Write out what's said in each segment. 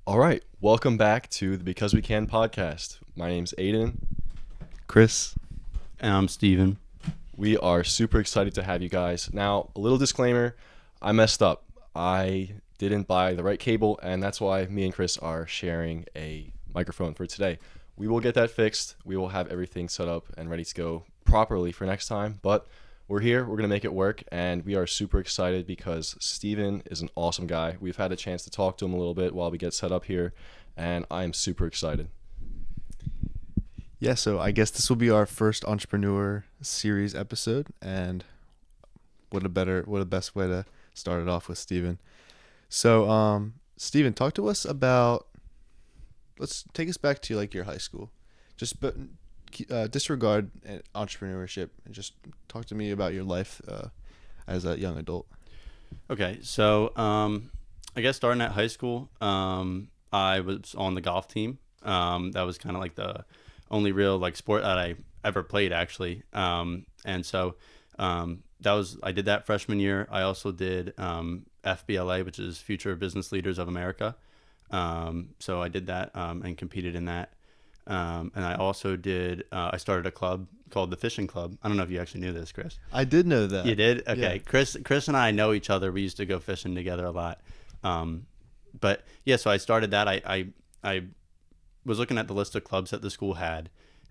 All right, welcome back to the Because We Can podcast. My name's Aiden. Chris. And I'm Steven. We are super excited to have you guys. Now, a little disclaimer, I messed up. I didn't buy the right cable, and that's why me and Chris are sharing a microphone for today. We will get that fixed. We will have everything set up and ready to go properly for next time, but we're here. We're going to make it work, and we are super excited because Steven is an awesome guy. We've had a chance to talk to him a little bit while we get set up here, and I am super excited. Yeah, so I guess this will be our first entrepreneur series episode, and what a best way to start it off with Steven. So, Steven, talk to us about. Let's take us back to like your high school. Disregard entrepreneurship and just talk to me about your life as a young adult. Okay, so I guess starting at high school, I was on the golf team. That was kind of like the only real like sport that I ever played actually. And so I did that freshman year. I also did FBLA, which is Future Business Leaders of America. So I did that and competed in that. And I also did, I started a club called the Fishing Club. I don't know if you actually knew this, Chris. I did know that. You did? Okay. Yeah. Chris and I know each other. We used to go fishing together a lot. But yeah, so I started that. I was looking at the list of clubs that the school had,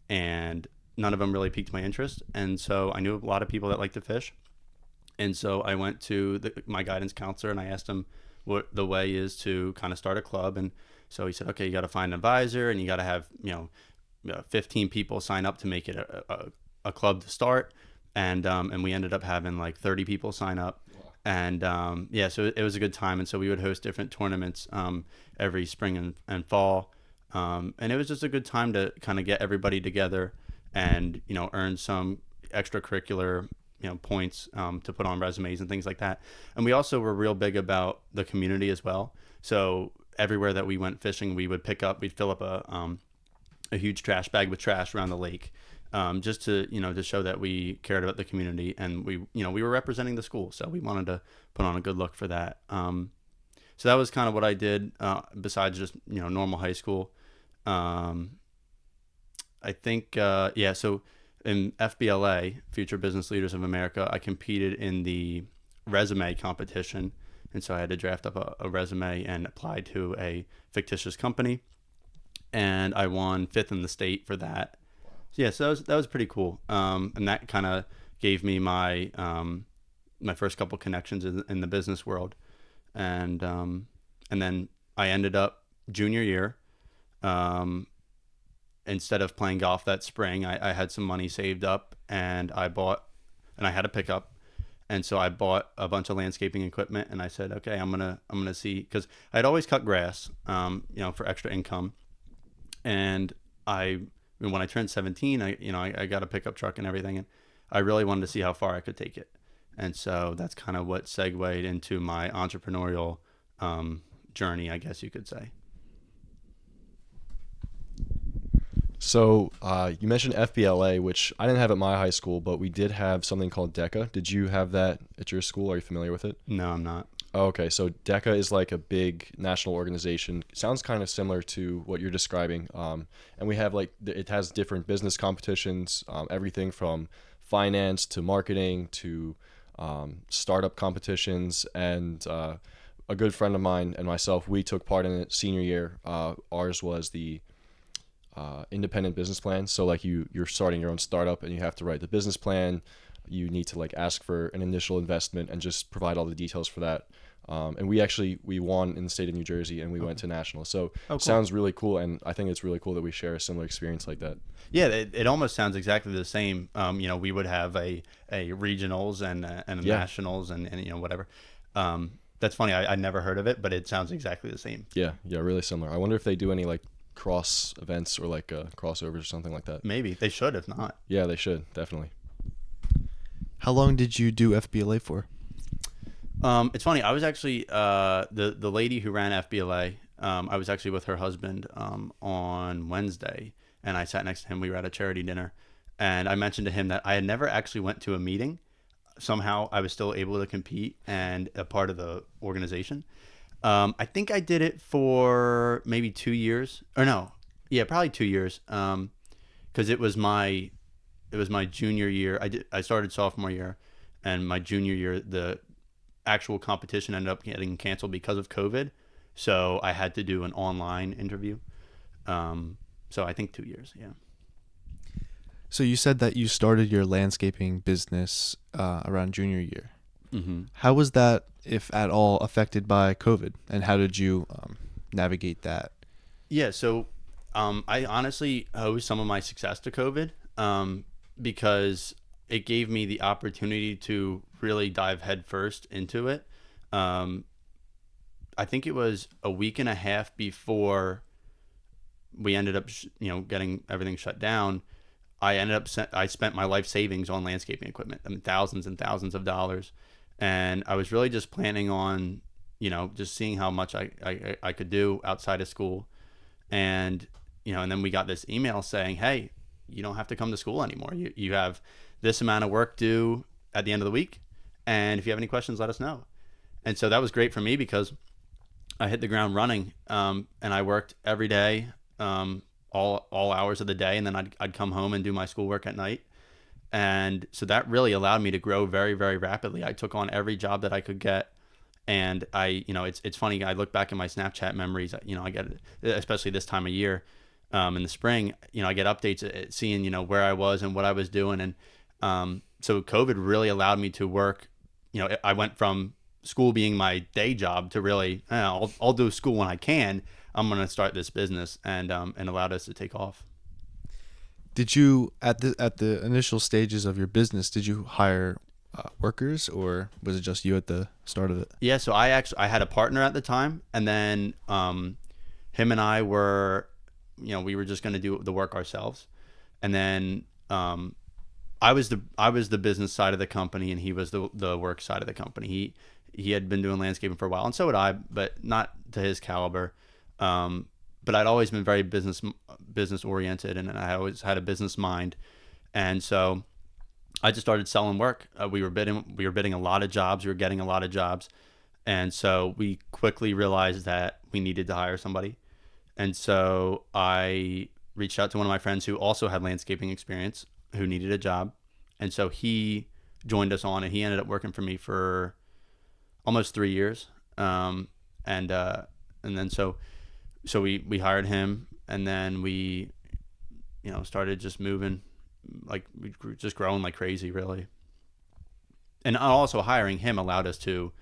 and none of them really piqued my interest. And so I knew a lot of people that like to fish. And so I went to my guidance counselor and I asked him what the way is to kind of start a club. And so he said, okay, you got to find an advisor and you got to have, 15 people sign up to make it a club to start. And we ended up having like 30 people sign up. Wow. And so it was a good time. And so we would host different tournaments every spring and fall. And it was just a good time to kind of get everybody together and, earn some extracurricular points to put on resumes and things like that. And we also were real big about the community as well. So everywhere that we went fishing, we'd fill up a huge trash bag with trash around the lake, just to show that we cared about the community, and we were representing the school, so we wanted to put on a good look for that. So that was kind of what I did besides just normal high school. I think so in FBLA, Future Business Leaders of America, I competed in the resume competition. And so I had to draft up a resume and apply to a fictitious company. And I won 5th in the state for that. So that was pretty cool. And that kind of gave me my my first couple connections in the business world. And then I ended up junior year. Instead of playing golf that spring, I had some money saved up and I had a pickup. And so I bought a bunch of landscaping equipment and I said, okay, I'm gonna see, because I'd always cut grass, for extra income. And when I turned 17, I got a pickup truck and everything, and I really wanted to see how far I could take it. And so that's kind of what segued into my entrepreneurial journey, I guess you could say. So you mentioned FBLA, which I didn't have at my high school, but we did have something called DECA. Did you have that at your school? Are you familiar with it? No, I'm not. Oh, okay. So DECA is like a big national organization. It sounds kind of similar to what you're describing. And we have it has different business competitions, everything from finance to marketing to startup competitions. And a good friend of mine and myself, we took part in it senior year. Ours was the independent business plan. So like you're starting your own startup and you have to write the business plan. You need to ask for an initial investment and just provide all the details for that. And we won in the state of New Jersey and we went to national. So cool. Sounds really cool. And I think it's really cool that we share a similar experience like that. Yeah, it almost sounds exactly the same. We would have a regionals and a nationals and whatever. That's funny. I never heard of it, but it sounds exactly the same. Yeah, really similar. I wonder if they do any cross events or crossovers or something like that. Maybe they should, if not. Yeah, they should definitely. How long did you do FBLA for? It's funny. I was actually the lady who ran FBLA. I was actually with her husband on Wednesday, and I sat next to him. We were at a charity dinner, and I mentioned to him that I had never actually went to a meeting. Somehow, I was still able to compete and a part of the organization. I think I did it for maybe 2 years, or no, yeah, probably 2 years. Because it was my junior year. I started sophomore year, and my junior year the actual competition ended up getting canceled because of COVID. So I had to do an online interview. So I think 2 years. Yeah. So you said that you started your landscaping business around junior year. Mm-hmm. How was that, if at all, affected by COVID, and how did you navigate that? Yeah. So I honestly owe some of my success to COVID, because it gave me the opportunity to really dive headfirst into it. Um, I think it was a week and a half before we ended up, getting everything shut down. I spent my life savings on landscaping equipment. I mean, thousands and thousands of dollars, and I was really just planning on, just seeing how much I could do outside of school, and and then we got this email saying, hey, you don't have to come to school anymore. You have this amount of work due at the end of the week, and if you have any questions, let us know. And so that was great for me because I hit the ground running, and I worked every day, all hours of the day, and then I'd come home and do my schoolwork at night. And so that really allowed me to grow very, very rapidly. I took on every job that I could get. And it's funny. I look back at my Snapchat memories. I get, especially this time of year, in the spring. I get updates seeing where I was and what I was doing, and so COVID really allowed me to work. I went from school being my day job to really, I'll do school when I can. I'm going to start this business, and allowed us to take off. Did you at the initial stages of your business, did you hire workers, or was it just you at the start of it? Yeah, so I had a partner at the time, and then him and I were, we were just going to do the work ourselves, and then I was the business side of the company, and he was the work side of the company. He had been doing landscaping for a while, and so had I, but not to his caliber. But I'd always been very business oriented, and I always had a business mind, and so I just started selling work. We were bidding a lot of jobs. We were getting a lot of jobs, and so we quickly realized that we needed to hire somebody. And so I reached out to one of my friends who also had landscaping experience, who needed a job, and so he joined us on, and he ended up working for me for almost 3 years. And then so we hired him, and then we started just moving, like we grew, just growing like crazy, really. And also hiring him allowed us to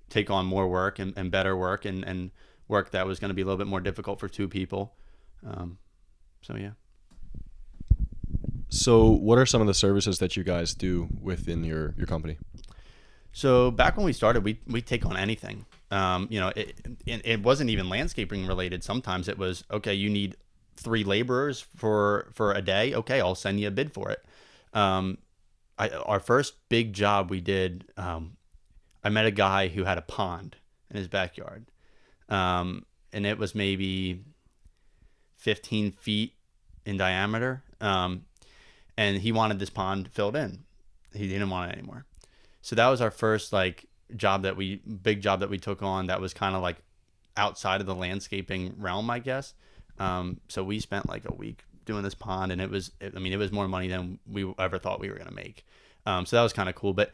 take on more work and better work, and work that was going to be a little bit more difficult for two people. So yeah. So what are some of the services that you guys do within your company? So back when we started, we take on anything. It wasn't even landscaping related. Sometimes it was, okay, you need 3 laborers for a day. Okay, I'll send you a bid for it. Our first big job we did, I met a guy who had a pond in his backyard, and it was maybe 15 feet in diameter, and he wanted this pond filled in. He didn't want it anymore. So that was our first big job that we took on, that was kind of like outside of the landscaping realm, I guess. So we spent like a week doing this pond, and it was more money than we ever thought we were going to make. So that was kind of cool. But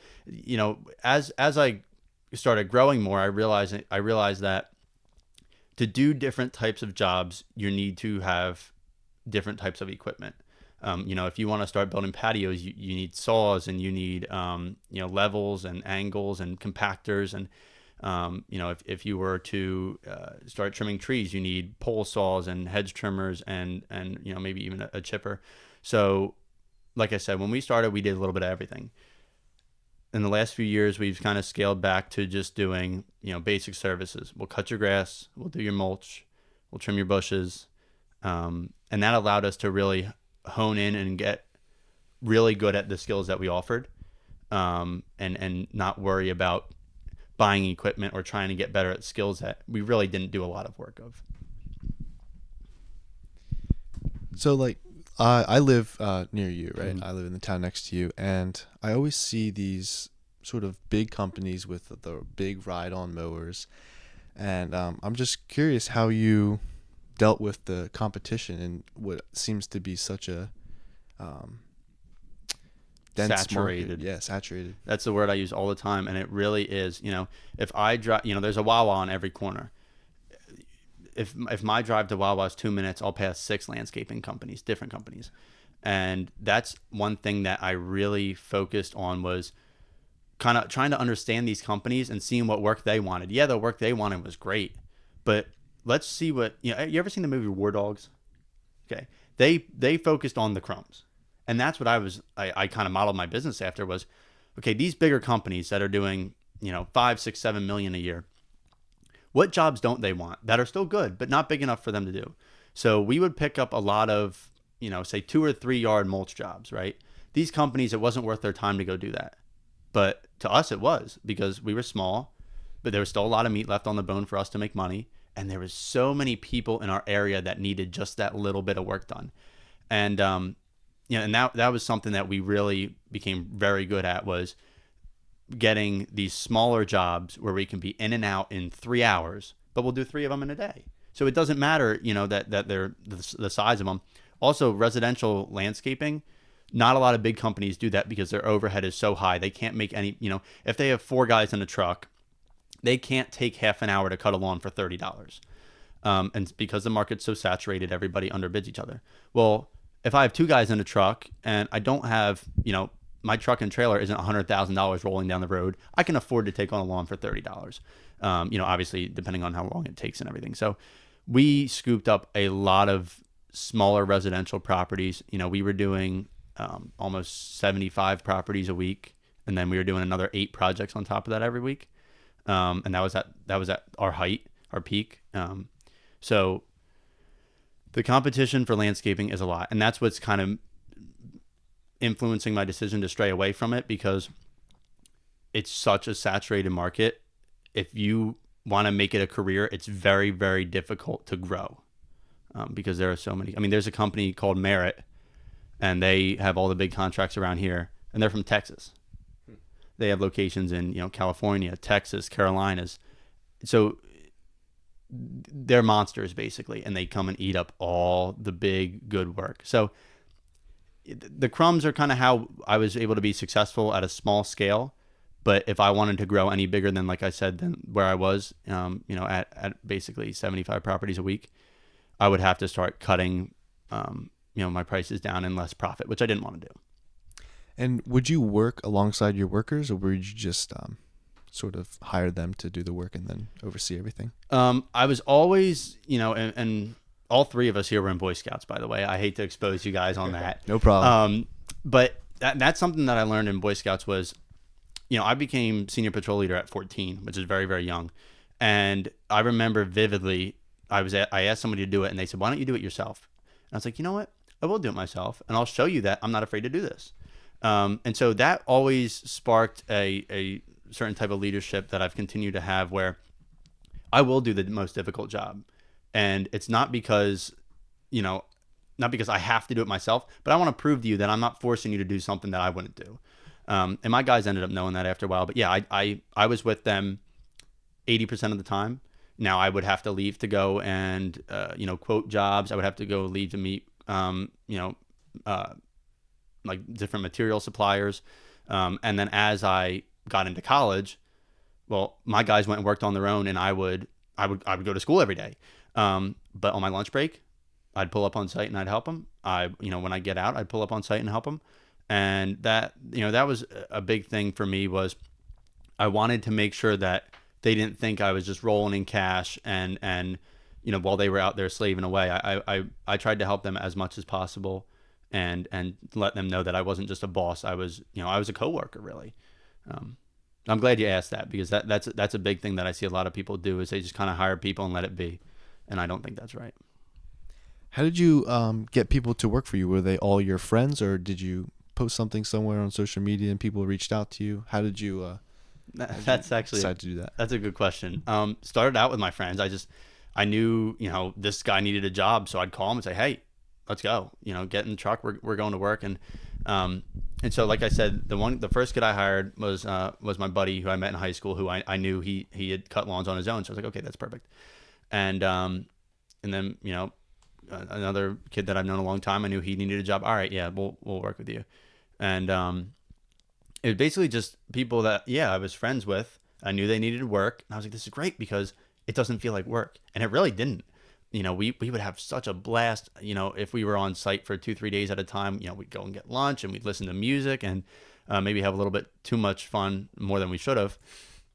as I started growing more, I realized that to do different types of jobs, you need to have different types of equipment. If you want to start building patios, you need saws, and you need levels and angles and compactors, and if you were to start trimming trees, you need pole saws and hedge trimmers, and maybe even a chipper. So like I said, when we started, we did a little bit of everything. In the last few years, we've kind of scaled back to just doing basic services. We'll cut your grass, we'll do your mulch, we'll trim your bushes, and that allowed us to really hone in and get really good at the skills that we offered, and not worry about buying equipment or trying to get better at skills that we really didn't do a lot of work of. So I live near you, right? Mm-hmm. I live in the town next to you, and I always see these sort of big companies with the big ride-on mowers, And I'm just curious how you dealt with the competition in what seems to be such a dense Saturated. market. Yeah, saturated. That's the word I use all the time, and it really is. If I drive, there's a Wawa on every corner. If my drive to Wawa is 2 minutes, I'll pass 6 landscaping companies, different companies, and that's one thing that I really focused on, was kind of trying to understand these companies and seeing what work they wanted. Yeah, the work they wanted was great, but let's see what you ever seen the movie War Dogs? Okay, they focused on the crumbs, and that's what I kind of modeled my business after was, okay, these bigger companies that are doing 5, 6, 7 million a year, what jobs don't they want that are still good but not big enough for them to do? So we would pick up a lot of say 2 or 3 yard mulch jobs, right? These companies, it wasn't worth their time to go do that, but to us it was, because we were small, but there was still a lot of meat left on the bone for us to make money. And there was so many people in our area that needed just that little bit of work done. And, and that was something that we really became very good at, was getting these smaller jobs where we can be in and out in 3 hours, but we'll do 3 of them in a day. So it doesn't matter, that they're the size of them. Also, residential landscaping, not a lot of big companies do that because their overhead is so high. They can't make any, if they have 4 guys in a truck, they can't take half an hour to cut a lawn for $30. And because the market's so saturated, everybody underbids each other. Well, if I have 2 guys in a truck and I don't have, my truck and trailer isn't $100,000 rolling down the road, I can afford to take on a lawn for $30. Obviously depending on how long it takes and everything. So we scooped up a lot of smaller residential properties. We were doing almost 75 properties a week, and then we were doing another 8 projects on top of that every week. And that was at our height, our peak. So the competition for landscaping is a lot, and that's what's kind of influencing my decision to stray away from it, because it's such a saturated market. If you want to make it a career, it's very, very difficult to grow, because there are so many. I mean, there's a company called Merit, and they have all the big contracts around here, and they're from Texas. They have locations in, California, Texas, Carolinas. So they're monsters basically, and they come and eat up all the big good work. So the crumbs are kind of how I was able to be successful at a small scale. But if I wanted to grow any bigger than, like I said, than where I was, at basically 75 properties a week, I would have to start cutting, my prices down and less profit, which I didn't want to do. And would you work alongside your workers, or would you just sort of hire them to do the work and then oversee everything? I was always, and all 3 of us here were in Boy Scouts, by the way. I hate to expose you guys on that. No problem. But that's something that I learned in Boy Scouts was, I became senior patrol leader at 14, which is very, very young. And I remember vividly, I asked somebody to do it, and they said, "Why don't you do it yourself?" And I was like, you know what? I will do it myself, and I'll show you that I'm not afraid to do this. And so that always sparked a certain type of leadership that I've continued to have, where I will do the most difficult job. And it's not because I have to do it myself, but I want to prove to you that I'm not forcing you to do something that I wouldn't do. And my guys ended up knowing that after a while. But yeah, I was with them 80% of the time. Now I would have to leave to go and, quote jobs. I would have to go leave to meet, like different material suppliers. And then as I got into college, well, my guys went and worked on their own, and I would go to school every day. But on my lunch break, I'd pull up on site and I'd help them. When I get out, I'd pull up on site and help them. And that was a big thing for me, was I wanted to make sure that they didn't think I was just rolling in cash and while they were out there slaving away. I tried to help them as much as possible and let them know that I wasn't just a boss. I was a coworker, really. I'm glad you asked that, because that's a big thing that I see a lot of people do, is they just kind of hire people and let it be. And I don't think that's right. How did you get people to work for you? Were they all your friends, or did you post something somewhere on social media and people reached out to you? How did you That's actually decide to do that? That's a good question. Started out with my friends. I knew, this guy needed a job, so I'd call him and say, "Hey, let's go. Get in the truck. We're going to work." And And so, like I said, the first kid I hired was my buddy who I met in high school, who I knew he had cut lawns on his own. So I was like, okay, that's perfect. And then, another kid that I've known a long time, I knew he needed a job. All right, yeah, we'll work with you. And it was basically just people that, I was friends with. I knew they needed work. And I was like, this is great because it doesn't feel like work. And it really didn't. We would have such a blast, if we were on site for 2-3 days at a time. We'd go and get lunch and we'd listen to music and maybe have a little bit too much fun, more than we should have.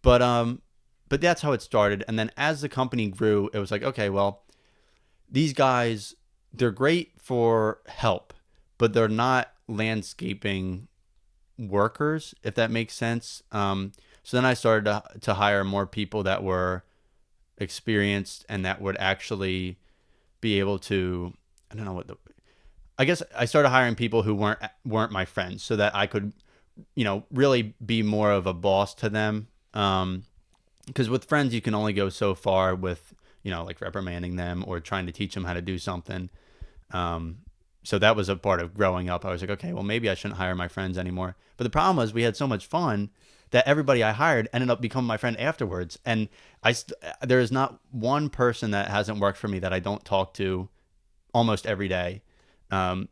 But that's how it started. And then as the company grew, it was like, okay, well, these guys, they're great for help, but they're not landscaping workers, if that makes sense. So then I started to hire more people that were experienced and that would actually be able to, I guess I started hiring people who weren't my friends, so that I could, really be more of a boss to them. Because with friends, you can only go so far with, like reprimanding them or trying to teach them how to do something. So that was a part of growing up. I was like, okay, well, maybe I shouldn't hire my friends anymore. But the problem was we had so much fun that everybody I hired ended up becoming my friend afterwards. And there is not one person that hasn't worked for me that I don't talk to almost every day. And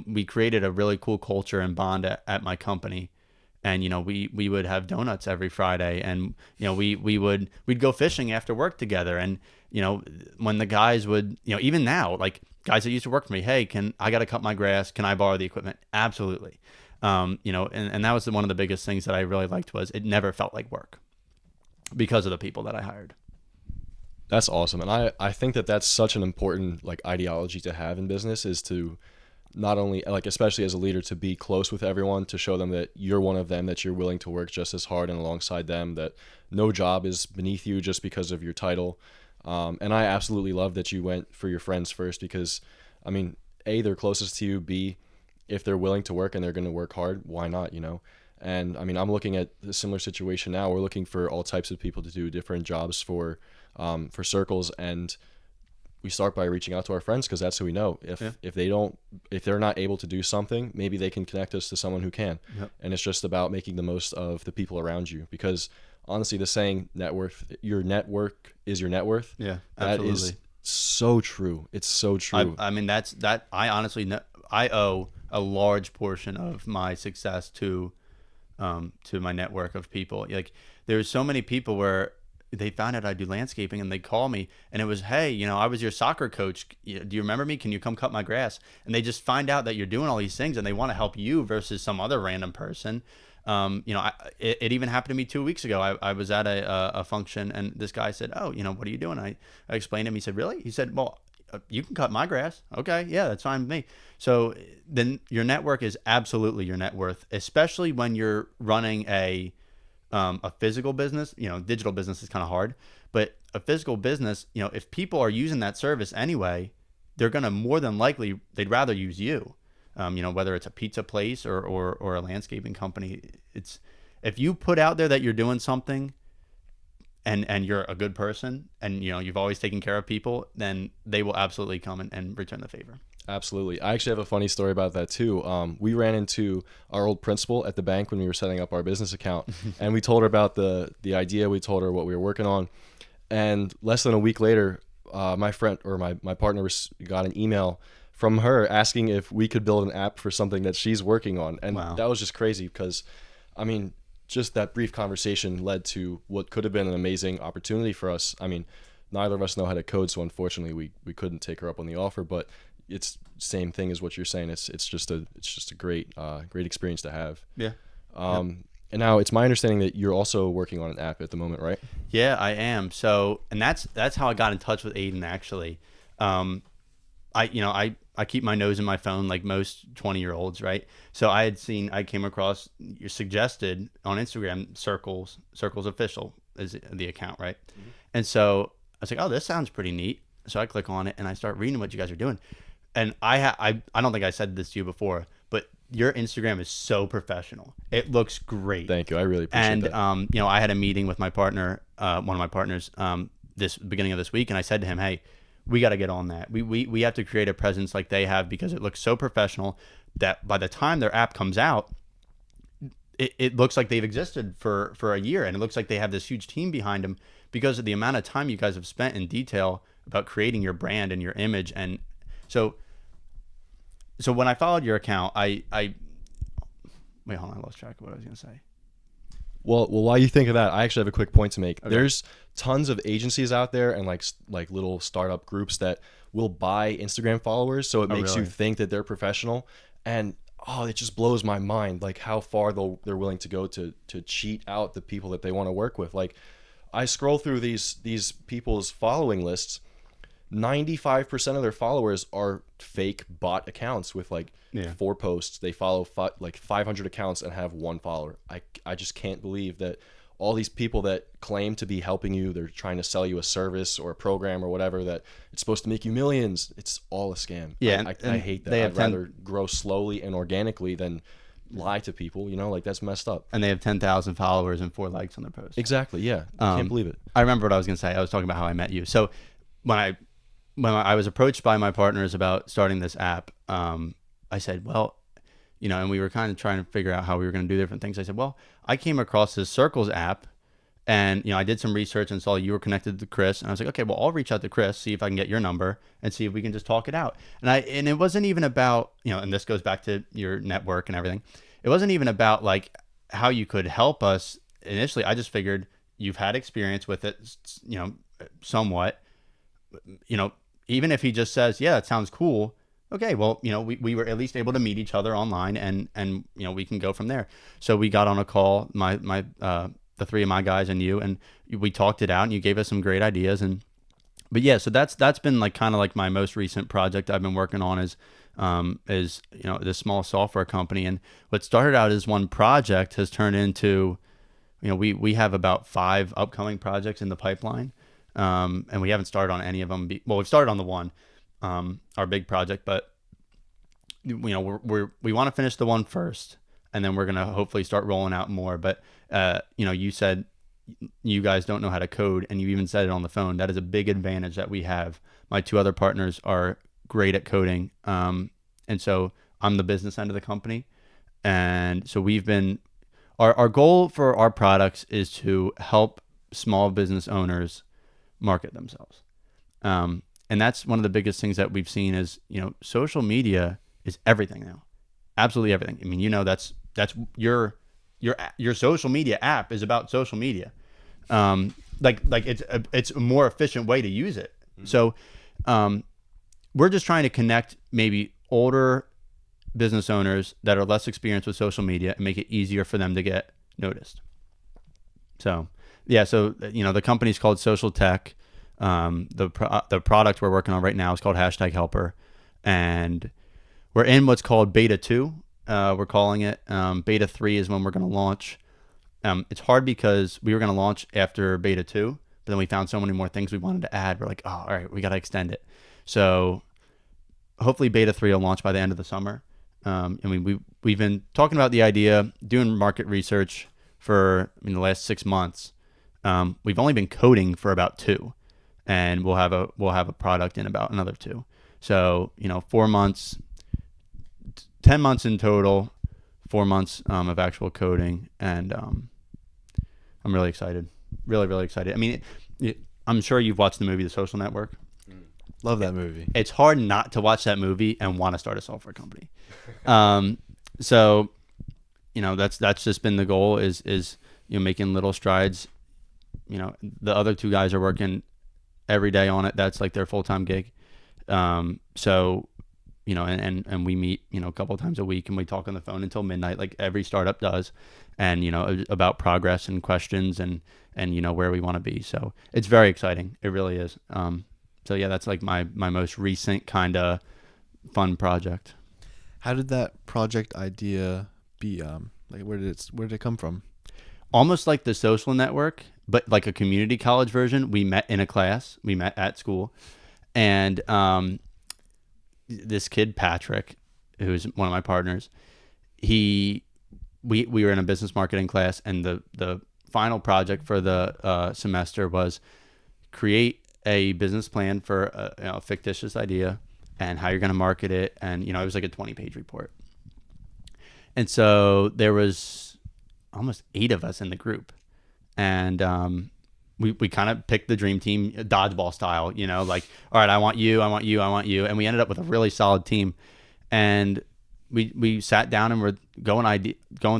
we created a really cool culture and bond at my company. And, we would have donuts every Friday, and, we'd go fishing after work together. And, when the guys would, even now, like guys that used to work for me, hey, I got to cut my grass. Can I borrow the equipment? Absolutely. And that was one of the biggest things that I really liked, was it never felt like work because of the people that I hired. That's awesome. And I think that that's such an important like ideology to have in business, is to not only, like, especially as a leader, to be close with everyone, to show them that you're one of them, that you're willing to work just as hard and alongside them, that no job is beneath you just because of your title. And I absolutely love that you went for your friends first, because, I mean, A, they're closest to you. B, if they're willing to work and they're going to work hard, why not, And I mean, I'm looking at a similar situation now. We're looking for all types of people to do different jobs for circles, and we start by reaching out to our friends, because that's who we know. If they're not able to do something, maybe they can connect us to someone who can. Yep. And it's just about making the most of the people around you, because honestly, the saying your network is your net worth. Yeah, absolutely. That is so true. It's so true. I mean, I honestly know, I owe a large portion of my success to my network of people. Like, there's so many people where they found out I do landscaping and they call me and it was, hey, I was your soccer coach. Do you remember me? Can you come cut my grass? And they just find out that you're doing all these things and they want to help you versus some other random person. It even happened to me 2 weeks ago. I was at a function and this guy said, oh, what are you doing? I explained to him. He said, really? He said, well, you can cut my grass. Okay. Yeah, that's fine with me. So then your network is absolutely your net worth, especially when you're running a physical business. Digital business is kind of hard, but a physical business, if people are using that service anyway, they're going to more than likely, they'd rather use you. Whether it's a pizza place or a landscaping company, if you put out there that you're doing something and you're a good person and, you've always taken care of people, then they will absolutely come and return the favor. Absolutely. I actually have a funny story about that too. We ran into our old principal at the bank when we were setting up our business account, and we told her about the idea. We told her what we were working on, and less than a week later, my friend or my partner got an email from her asking if we could build an app for something that she's working on. And wow. That was just crazy, because, I mean, just that brief conversation led to what could have been an amazing opportunity for us. I mean, neither of us know how to code, so unfortunately we couldn't take her up on the offer, but it's same thing as what you're saying. It's just a great experience to have. Yeah. And now it's my understanding that you're also working on an app at the moment, right? Yeah, I am. So, and that's how I got in touch with Aiden, actually. I keep my nose in my phone like most 20-year-olds, right? So I came across, you suggested on Instagram, Circles Official is the account, right? Mm-hmm. And so I was like, oh, this sounds pretty neat. So I click on it and I start reading what you guys are doing. And I don't think I said this to you before, but your Instagram is so professional. It looks great. Thank you. I really appreciate that. And I had a meeting with my partner, one of my partners, this beginning of this week, and I said to him, hey, we got to get on that. We have to create a presence like they have, because it looks so professional. that by the time their app comes out, it looks like they've existed for a year, and it looks like they have this huge team behind them because of the amount of time you guys have spent in detail about creating your brand and your image. And so when I followed your account, I wait, hold on, I lost track of what I was gonna say. Well, while you think of that, I actually have a quick point to make. Okay. There's tons of agencies out there and like little startup groups that will buy Instagram followers, so it makes you really? think that they're professional. And it just blows my mind like how far they're willing to go to cheat out the people that they want to work with. Like, I scroll through these people's following lists. 95% of their followers are fake bot accounts with like 4 posts. They follow like 500 accounts and have 1 follower. I just can't believe that all these people that claim to be helping you, they're trying to sell you a service or a program or whatever that it's supposed to make you millions. It's all a scam. Yeah, I hate that. I'd rather grow slowly and organically than lie to people. Like, that's messed up. And they have 10,000 followers and 4 likes on their post. Exactly. Yeah. I can't believe it. I remember what I was gonna say. I was talking about how I met you. So when I was approached by my partners about starting this app, I said, well, and we were kind of trying to figure out how we were going to do different things. I said, well, I came across this Circles app, and I did some research and saw you were connected to Chris, and I was like, okay, well, I'll reach out to Chris, see if I can get your number, and see if we can just talk it out. And it wasn't even about, and this goes back to your network and everything. It wasn't even about like how you could help us initially. I just figured you've had experience with it, somewhat. Even if he just says, yeah, that sounds cool. Okay, well, we were at least able to meet each other online, and we can go from there. So we got on a call, the 3 of my guys and you, and we talked it out, and you gave us some great ideas. But yeah, so that's been like kind of like my most recent project I've been working on is this small software company. And what started out as one project has turned into, we have about 5 upcoming projects in the pipeline. And we haven't started on any of them. We've started on the one, our big project, but we want to finish the one first, and then we're going to hopefully start rolling out more. But, you said you guys don't know how to code, and you even said it on the phone. That is a big advantage that we have. My 2 other partners are great at coding. And so I'm the business end of the company. And so our goal for our products is to help small business owners market themselves. And that's one of the biggest things that we've seen is, social media is everything now. Absolutely everything. I mean, that's your social media app is about social media. Like it's a more efficient way to use it. Mm-hmm. So, we're just trying to connect maybe older business owners that are less experienced with social media and make it easier for them to get noticed. So, yeah, so the company's called Social Tech. The product we're working on right now is called #Helper, and we're in what's called Beta 2. We're calling it. Beta 3 is when we're going to launch. It's hard because we were going to launch after Beta 2, but then we found so many more things we wanted to add. We're like, oh, all right, we got to extend it. So hopefully Beta 3 will launch by the end of the summer. We've been talking about the idea, doing market research for the last 6 months. We've only been coding for about 2, and we'll have a product in about another 2. So 4 months, 10 months in total, 4 months of actual coding, and I'm really excited, really really excited. I mean, I'm sure you've watched the movie The Social Network. Love that movie. It's hard not to watch that movie and want to start a software company. So that's just been the goal is making little strides. The other 2 guys are working every day on it. That's like their full-time gig. So, and we meet, a couple of times a week, and we talk on the phone until midnight, like every startup does, and, about progress and questions and where we want to be. So it's very exciting. It really is. So yeah, that's like my most recent kind of fun project. How did that project idea be? Like where did it come from? Almost like The Social Network, but like a community college version. We met in a class. We met at school, and this kid Patrick, who's one of my partners, we were in a business marketing class, and the final project for the semester was create a business plan for a fictitious idea and how you're going to market it, and it was like a 20-page report. And so there was almost 8 of us in the group. And we kind of picked the dream team, dodgeball style, like, all right, I want you, I want you, I want you. And we ended up with a really solid team. And we sat down and were going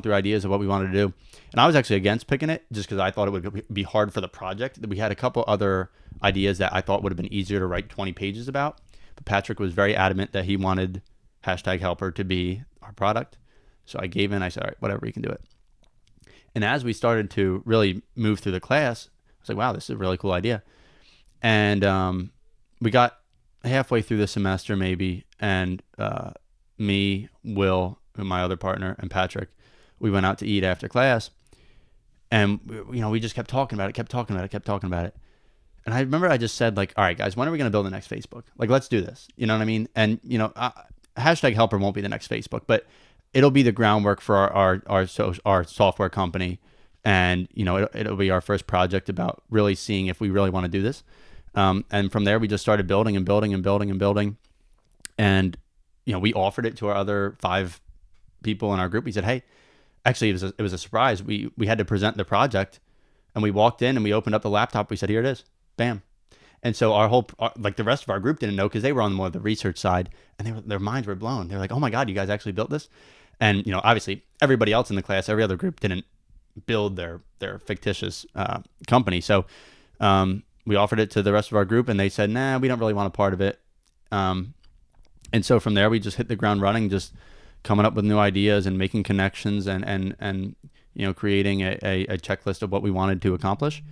through ideas of what we wanted to do. And I was actually against picking it just because I thought it would be hard for the project. We had a couple other ideas that I thought would have been easier to write 20 pages about. But Patrick was very adamant that he wanted #helper to be our product. So I gave in. I said, all right, whatever, you can do it. And as we started to really move through the class, I was like, wow, this is a really cool idea. And we got halfway through the semester maybe, and me, Will, my other partner, and Patrick, we went out to eat after class. And, we just kept talking about it. And I remember I just said, like, all right, guys, when are we going to build the next Facebook? Like, let's do this. You know what I mean? And, #helper won't be the next Facebook, but it'll be the groundwork for our software company. And, it'll be our first project about really seeing if we really want to do this. And from there, we just started building. And, we offered it to our other 5 people in our group. We said, hey, actually, it was a surprise. We had to present the project, and we walked in and we opened up the laptop. We said, here it is. Bam. And so the rest of our group didn't know because they were on more of the research side, and their minds were blown. They're like, oh my God, you guys actually built this? And, obviously everybody else in the class, every other group didn't build their fictitious company. So we offered it to the rest of our group, and they said, nah, we don't really want a part of it. And so from there, we just hit the ground running, just coming up with new ideas and making connections and creating a checklist of what we wanted to accomplish.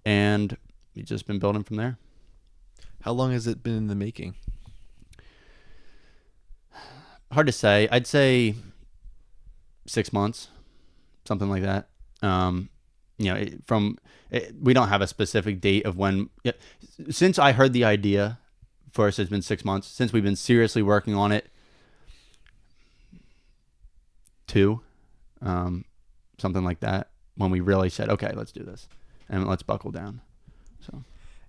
And we've just been building from there. How long has it been in the making? Hard to say. I'd say 6 months, something like that. We don't have a specific date of when. Since I heard the idea, first, it's been 6 months. Since we've been seriously working on it, 2, something like that. When we really said, okay, let's do this and let's buckle down. So,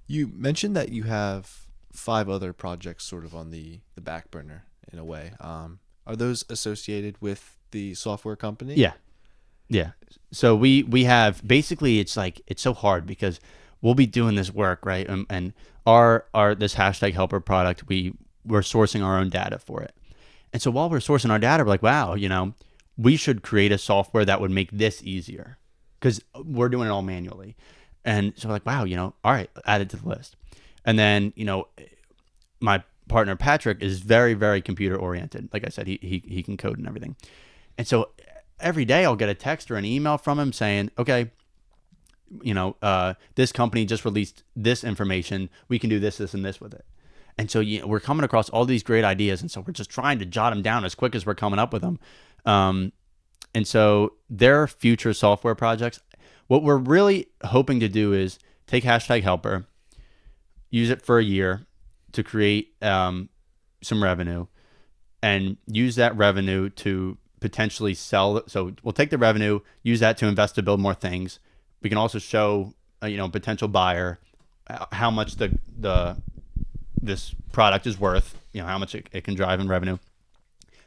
you mentioned that you have 5 other projects sort of on the back burner in a way. Are those associated with the software company? Yeah. So we have, basically, it's so hard because we'll be doing this work, right? And our this #helper product, we're sourcing our own data for it. And so while we're sourcing our data, we're like, wow, we should create a software that would make this easier because we're doing it all manually. And so we're like, wow, all right, add it to the list. And then, my partner, Patrick, is very, very computer oriented. Like I said, he can code and everything. And so every day I'll get a text or an email from him saying, okay, this company just released this information. We can do this, this, and this with it. And so we're coming across all these great ideas. And so we're just trying to jot them down as quick as we're coming up with them. And so their future software projects, what we're really hoping to do is take #helper, use it for a year to create some revenue, and use that revenue to potentially sell. So we'll take the revenue, use that to invest to build more things. We can also show potential buyer how much this product is worth, how much it can drive in revenue.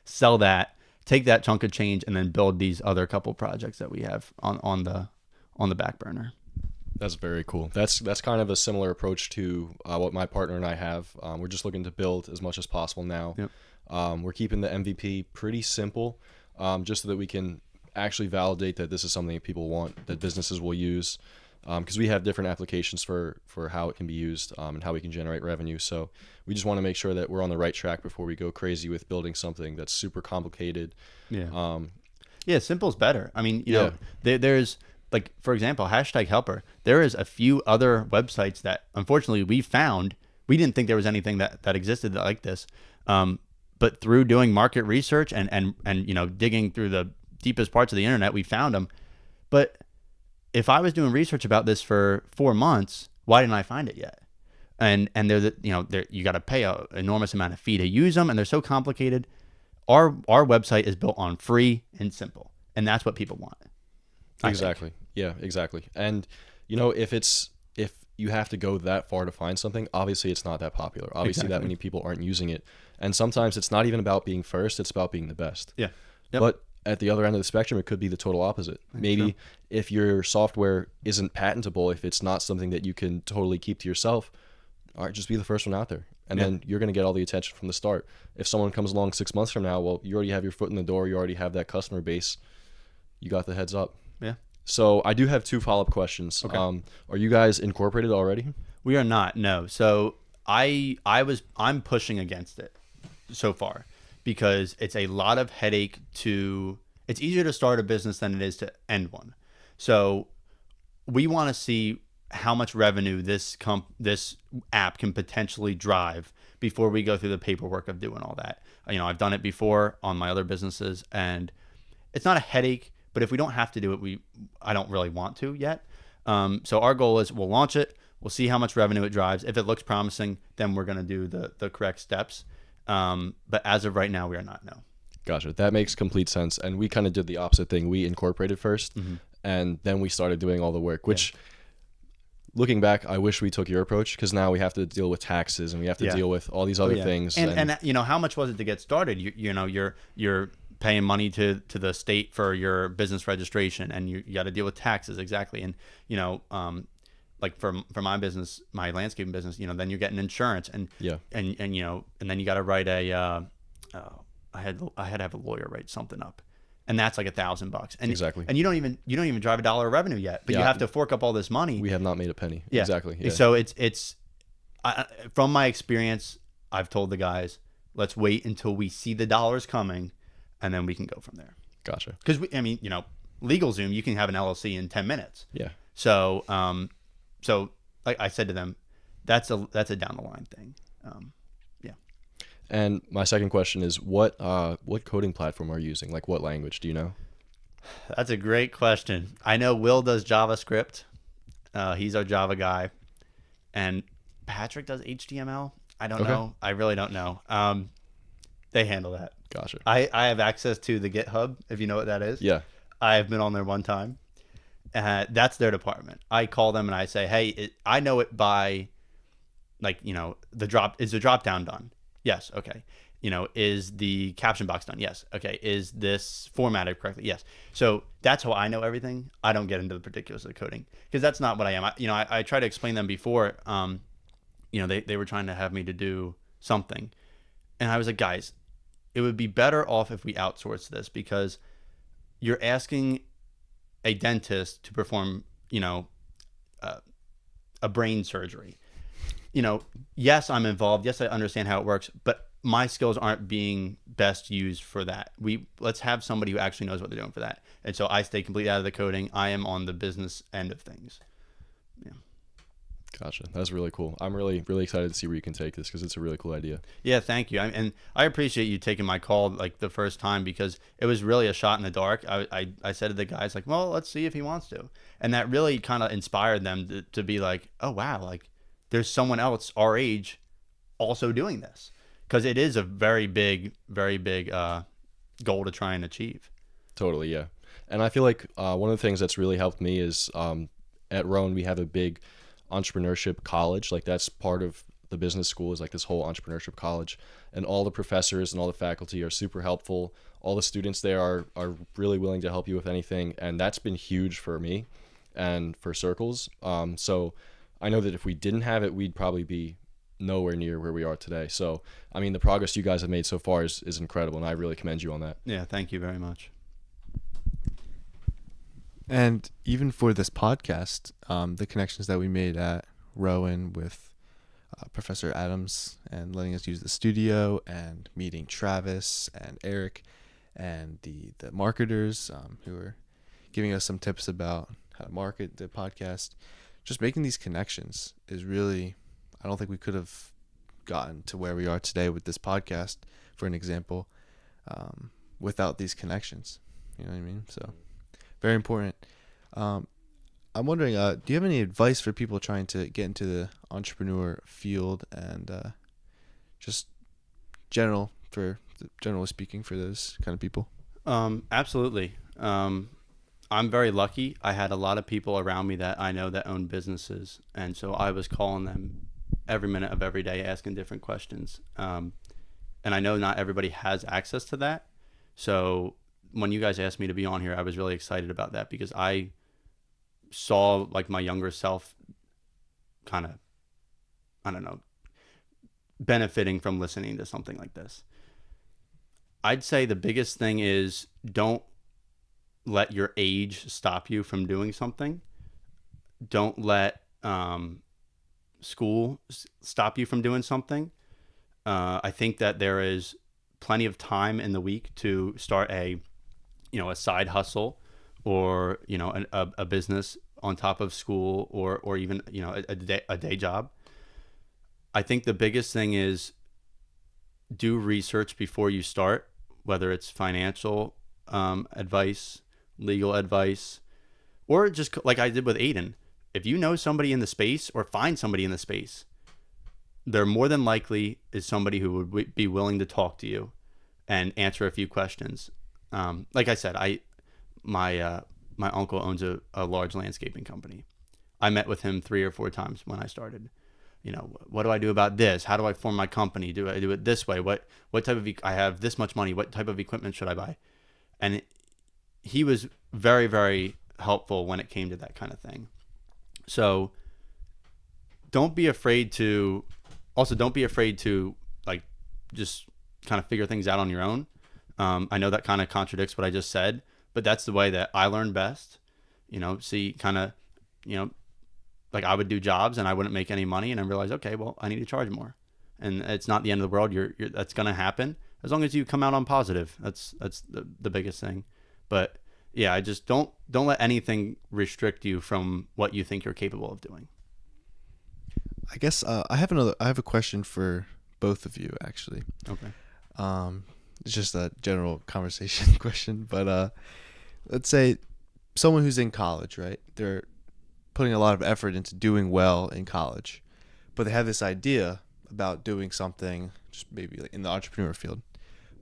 Sell that, take that chunk of change, and then build these other couple projects that we have on the back burner. That's very cool. That's kind of a similar approach to what my partner and I have. We're just looking to build as much as possible now. Yep. We're keeping the MVP pretty simple, just so that we can actually validate that this is something that people want, that businesses will use, because we have different applications for how it can be used and how we can generate revenue. So we just want to make sure that we're on the right track before we go crazy with building something that's super complicated. Yeah, simple is better. I mean, there's, like, for example, #helper. There is a few other websites that unfortunately we found. We didn't think there was anything that existed like this. But through doing market research and digging through the deepest parts of the internet, we found them. But if I was doing research about this for 4 months, why didn't I find it yet? And you got to pay an enormous amount of fee to use them, and they're so complicated. Our website is built on free and simple, and that's what people want. Exactly. Yeah, exactly. And if you have to go that far to find something, obviously it's not that popular. Obviously that many people aren't using it. And sometimes it's not even about being first, it's about being the best. Yeah. Yep. But at the other end of the spectrum, it could be the total opposite. Maybe if your software isn't patentable, if it's not something that you can totally keep to yourself, all right, just be the first one out there. And then you're going to get all the attention from the start. If someone comes along 6 months from now, well, you already have your foot in the door. You already have that customer base. You got the heads up. Yeah. So I do have 2 follow-up questions. Okay. Are you guys incorporated already? We are not. No. So I'm pushing against it so far because it's a lot of headache it's easier to start a business than it is to end one. So we want to see how much revenue this app can potentially drive before we go through the paperwork of doing all that. I've done it before on my other businesses, and it's not a headache, but if we don't have to do it, I don't really want to yet. So our goal is we'll launch it. We'll see how much revenue it drives. If it looks promising, then we're going to do the correct steps. But as of right now, we are not, no. Gotcha. That makes complete sense. And we kind of did the opposite thing. We incorporated first, and then we started doing all the work, which looking back, I wish we took your approach, because now we have to deal with taxes and we have to deal with all these other things. And how much was it to get started? You're paying money to the state for your business registration, and you got to deal with taxes. Exactly. And, like for my business, my landscaping business, then you're getting insurance and then you got to write I had to have a lawyer write something up, and that's like $1,000. And exactly. And you don't even drive $1 of revenue yet, but you have to fork up all this money. We have not made a penny. Yeah. Exactly. Yeah. So from my experience, I've told the guys, let's wait until we see the dollars coming, and then we can go from there. Gotcha. Because LegalZoom, you can have an LLC in 10 minutes. Yeah. So, like I said to them, that's a down the line thing. And my second question is, what coding platform are you using? Like, what language? Do you know? That's a great question. I know Will does JavaScript. He's our Java guy. And Patrick does HTML. I don't know. I really don't know. They handle that. Gotcha. I have access to the GitHub, if you know what that is. Yeah. I have been on there one time. That's their department. I call them and I say, hey, I know it by, is the drop down done? Yes. Okay. Is the caption box done? Yes. Okay. Is this formatted correctly? Yes. So that's how I know everything. I don't get into the particulars of the coding, because that's not what I am. I try to explain them before. They were trying to have me to do something, and I was like, guys, it would be better off if we outsource this, because you're asking a dentist to perform, a brain surgery. Yes, I'm involved. Yes, I understand how it works, but my skills aren't being best used for that. Let's have somebody who actually knows what they're doing for that. And so I stay completely out of the coding. I am on the business end of things. Yeah. Gotcha. That's really cool. I'm really, really excited to see where you can take this, because it's a really cool idea. Yeah, thank you. And I appreciate you taking my call like the first time, because it was really a shot in the dark. I said to the guys, like, well, let's see if he wants to. And that really kind of inspired them to be like, oh, wow, like there's someone else our age also doing this. Because it is a very big goal to try and achieve. Totally, yeah. And I feel like one of the things that's really helped me is at Rowan, we have a big entrepreneurship college. Like, that's part of the business school, is like this whole entrepreneurship college. And all the professors and all the faculty are super helpful. All the students there are really willing to help you with anything. And that's been huge for me and for Circles. So I know that if we didn't have it, we'd probably be nowhere near where we are today. So, I mean, the progress you guys have made so far is incredible, and I really commend you on that. Yeah, thank you very much. And even for this podcast, the connections that we made at Rowan with Professor Adams, and letting us use the studio, and meeting Travis and Eric and the marketers who are giving us some tips about how to market the podcast. Just making these connections is really, I don't think we could have gotten to where we are today with this podcast, for an example, without these connections. You know what I mean? So very important. I'm wondering, do you have any advice for people trying to get into the entrepreneur field, and just generally speaking, for those kind of people? Absolutely. I'm very lucky. I had a lot of people around me that I know that own businesses, and so I was calling them every minute of every day, asking different questions. And I know not everybody has access to that. So when you guys asked me to be on here, I was really excited about that because I saw like my younger self kind of, I don't know, benefiting from listening to something like this. I'd say the biggest thing is don't let your age stop you from doing something. Don't let school stop you from doing something. I think that there is plenty of time in the week to start a side hustle or, a business on top of school or even, a day job. I think the biggest thing is do research before you start, whether it's financial advice, legal advice, or just like I did with Aiden. If you know somebody in the space or find somebody in the space, they're more than likely is somebody who would be willing to talk to you and answer a few questions. Like I said, my uncle owns a large landscaping company. I met with him 3 or 4 times when I started. What do I do about this? How do I form my company? Do I do it this way? What type of I have this much money? What type of equipment should I buy? And he was very, very helpful when it came to that kind of thing. So don't be afraid to like just kind of figure things out on your own. I know that kind of contradicts what I just said, but that's the way that I learn best. Like I would do jobs and I wouldn't make any money, and I realized, okay, well, I need to charge more, and it's not the end of the world. That's going to happen as long as you come out on positive. That's the biggest thing. But yeah, I just don't let anything restrict you from what you think you're capable of doing. I guess I have a question for both of you, actually. Okay. It's just a general conversation question, but let's say someone who's in college, right? They're putting a lot of effort into doing well in college, but they have this idea about doing something just maybe like in the entrepreneur field,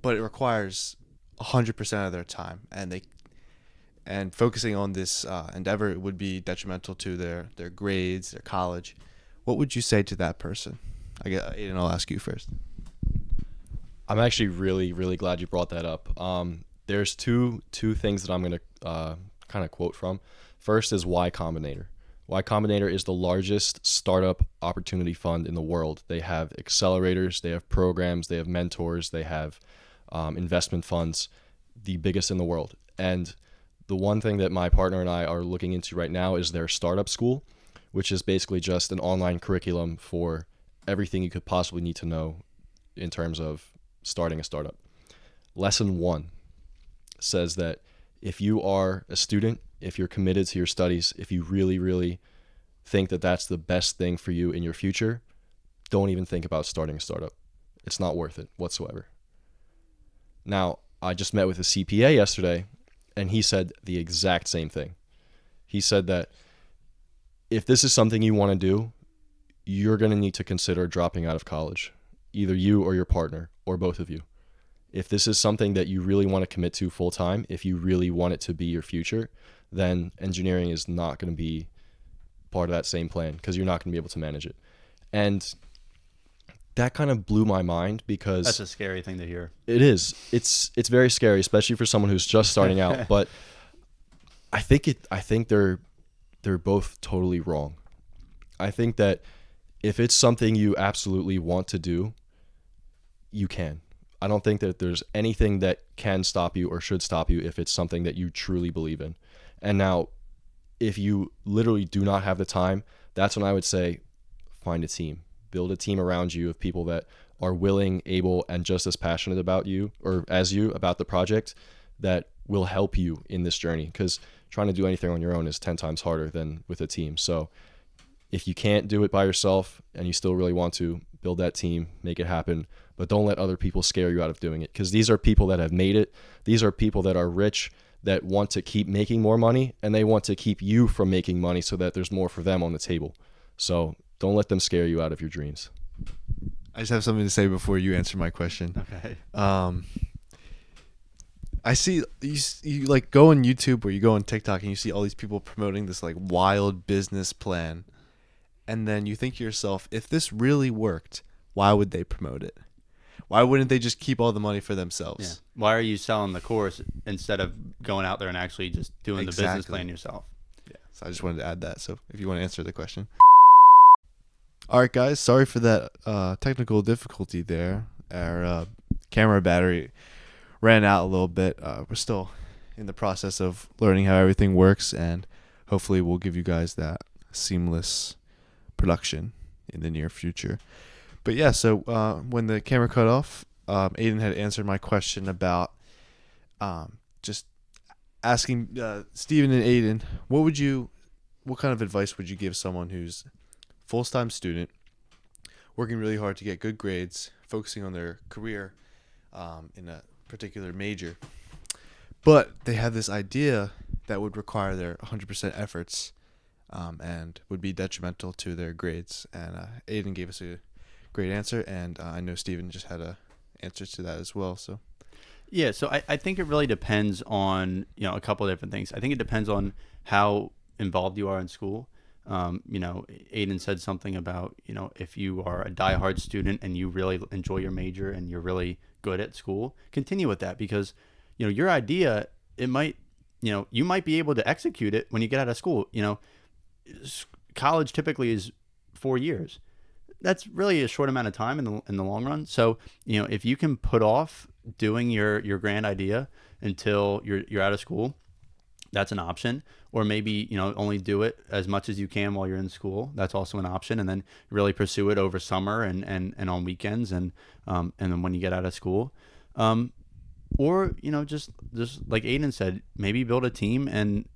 but it requires 100% of their time, and focusing on this endeavor would be detrimental to their grades, their college. What would you say to that person? Aiden, I'll ask you first. I'm actually really, really glad you brought that up. There's two things that I'm going to kind of quote from. First is Y Combinator. Y Combinator is the largest startup opportunity fund in the world. They have accelerators, they have programs, they have mentors, they have investment funds, the biggest in the world. And the one thing that my partner and I are looking into right now is their startup school, which is basically just an online curriculum for everything you could possibly need to know in terms of starting a startup. Lesson 1 says that if you are a student, if you're committed to your studies, if you really, really think that that's the best thing for you in your future, don't even think about starting a startup. It's not worth it whatsoever. Now, I just met with a CPA yesterday, and he said the exact same thing. He said that if this is something you want to do, you're going to need to consider dropping out of college, either you or your partner, or both of you. If this is something that you really want to commit to full time, if you really want it to be your future, then engineering is not going to be part of that same plan because you're not going to be able to manage it. And that kind of blew my mind because that's a scary thing to hear. It is. It's very scary, especially for someone who's just starting out. But I think they're both totally wrong. I think that if it's something you absolutely want to do, you can. I don't think that there's anything that can stop you or should stop you if it's something that you truly believe in. And now, if you literally do not have the time, that's when I would say find a team. Build a team around you of people that are willing, able, and just as passionate about you or as you about the project that will help you in this journey. Because trying to do anything on your own is 10 times harder than with a team. So if you can't do it by yourself and you still really want to, build that team, make it happen, but don't let other people scare you out of doing it, because these are people that have made it. These are people that are rich, that want to keep making more money, and they want to keep you from making money so that there's more for them on the table. So don't let them scare you out of your dreams. I just have something to say before you answer my question. Okay. I see you like go on YouTube or you go on TikTok and you see all these people promoting this like wild business plan. And then you think to yourself, if this really worked, why would they promote it? Why wouldn't they just keep all the money for Yeah. themselves? Why are you selling the course instead of going out there and actually just doing the business Exactly. plan yourself? Yeah. So I just wanted to add that. So if you want to answer the question. All right, guys. Sorry for that technical difficulty there. Our camera battery ran out a little bit. We're still in the process of learning how everything works, and hopefully we'll give you guys that seamless production in the near future. But yeah, so when the camera cut off, Aiden had answered my question about just asking Steven and Aiden, what kind of advice would you give someone who's full-time student, working really hard to get good grades, focusing on their career in a particular major, but they have this idea that would require their 100% efforts and would be detrimental to their grades. And Aiden gave us a great answer, and I know Steven just had a answer to that as well. So Yeah, so I think it really depends on, a couple of different things. I think it depends on how involved you are in school. Aiden said something about, if you are a diehard student and you really enjoy your major and you're really good at school, continue with that, because, your idea, it might, you might be able to execute it when you get out of school. College typically is 4 years. That's really a short amount of time in the long run. So, if you can put off doing your grand idea until you're out of school, that's an option. Or maybe, only do it as much as you can while you're in school. That's also an option. And then really pursue it over summer and on weekends and then when you get out of school. Or, just like Aiden said, maybe build a team and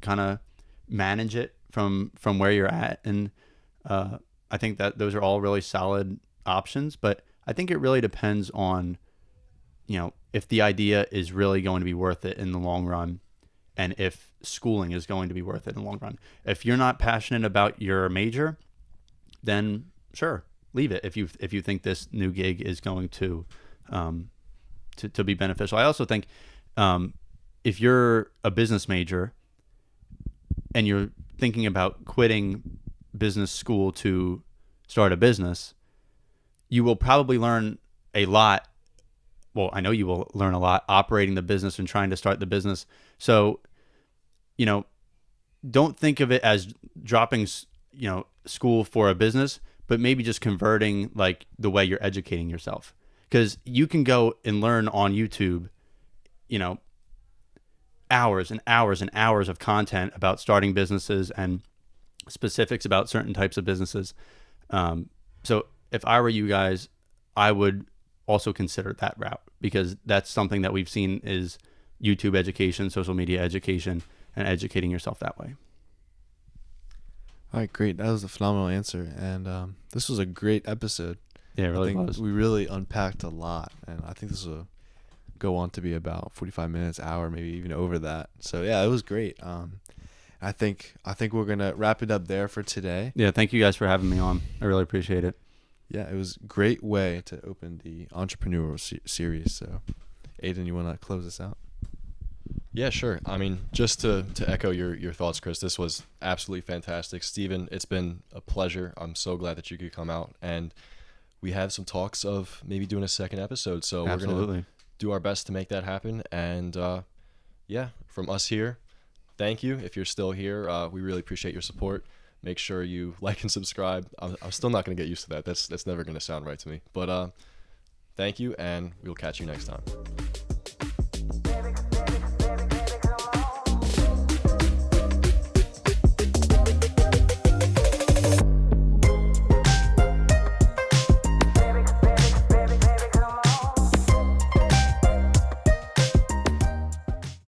kind of manage it from where you're at. And I think that those are all really solid options. But I think it really depends on, if the idea is really going to be worth it in the long run, and if schooling is going to be worth it in the long run. If you're not passionate about your major, then sure, leave it. If you think this new gig is going to be beneficial. I also think if you're a business major and you're thinking about quitting business school to start a business, you will probably learn a lot. Well, I know you will learn a lot operating the business and trying to start the business. So, don't think of it as dropping, school for a business, but maybe just converting like the way you're educating yourself. Because you can go and learn on YouTube, hours and hours and hours of content about starting businesses and specifics about certain types of businesses. So if I were you guys, I would also consider that route, because that's something that we've seen is YouTube education, social media education, and educating yourself that way. all right, great. That was a phenomenal answer, and this was a great episode. Yeah, it really I think was. we really unpacked a lot, and I think this will go on to be about 45 minutes, hour, maybe even over that. So yeah, it was great. I think we're gonna wrap it up there for today. Yeah, thank you guys for having me on. I really appreciate it. Yeah, it was a great way to open the entrepreneurial series. So, Aiden, you want to close this out? Yeah, sure. I mean, just to echo your thoughts, Chris, this was absolutely fantastic. Steven, it's been a pleasure. I'm so glad that you could come out, and we have some talks of maybe doing a second episode. So we're going to do our best to make that happen. And yeah, from us here, thank you. If you're still here, we really appreciate your support. Make sure you like and subscribe. I'm still not going to get used to that. That's never going to sound right to me. But thank you, and we'll catch you next time.